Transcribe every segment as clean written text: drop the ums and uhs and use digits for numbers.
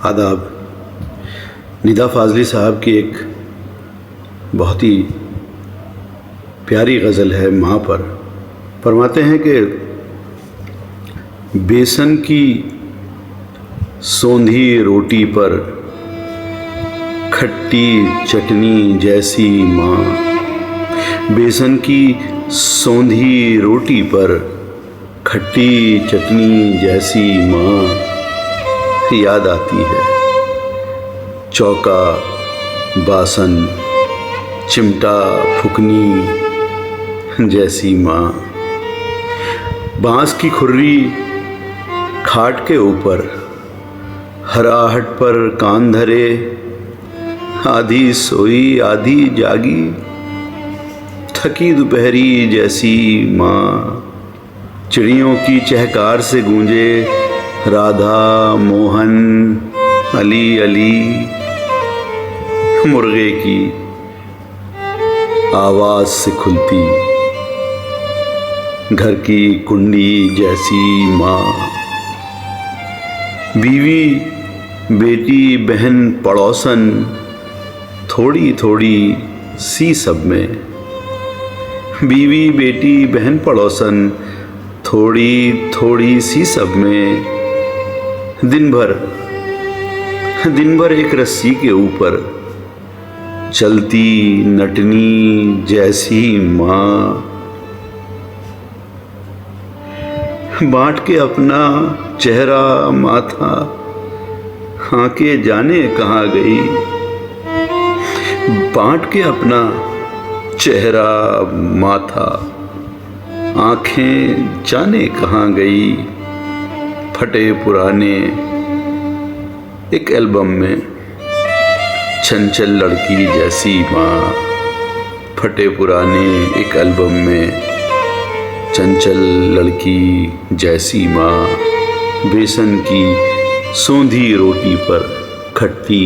आदाब। निदा फ़ाज़ली साहब की एक बहुत ही प्यारी गज़ल है माँ पर। फरमाते हैं कि बेसन की सोंधी रोटी पर खट्टी चटनी जैसी माँ, बेसन की सोंधी रोटी पर खट्टी चटनी जैसी माँ याद आती है। चौका बासन चिमटा फुकनी जैसी माँ, बांस की खुर्री खाट के ऊपर हराहट पर कान धरे, आधी सोई आधी जागी थकी दोपहरी जैसी माँ। चिड़ियों की चहकार से गूंजे राधा मोहन अली अली, मुर्गे की आवाज से खुलती घर की कुंडी जैसी माँ। बीवी बेटी बहन पड़ोसन थोड़ी थोड़ी सी सब में, बीवी बेटी बहन पड़ोसन थोड़ी थोड़ी सी सब में, दिन भर एक रस्सी के ऊपर चलती नटनी जैसी माँ। बांट के अपना चेहरा माथा आंखें जाने कहाँ गई, बांट के अपना चेहरा माथा आंखें जाने कहाँ गई। फटे पुराने एक एल्बम में चंचल लड़की जैसी माँ, फटे पुराने एक एल्बम में चंचल लड़की जैसी माँ। बेसन की सोंधी रोटी पर खट्टी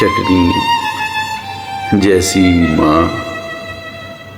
चटनी जैसी माँ।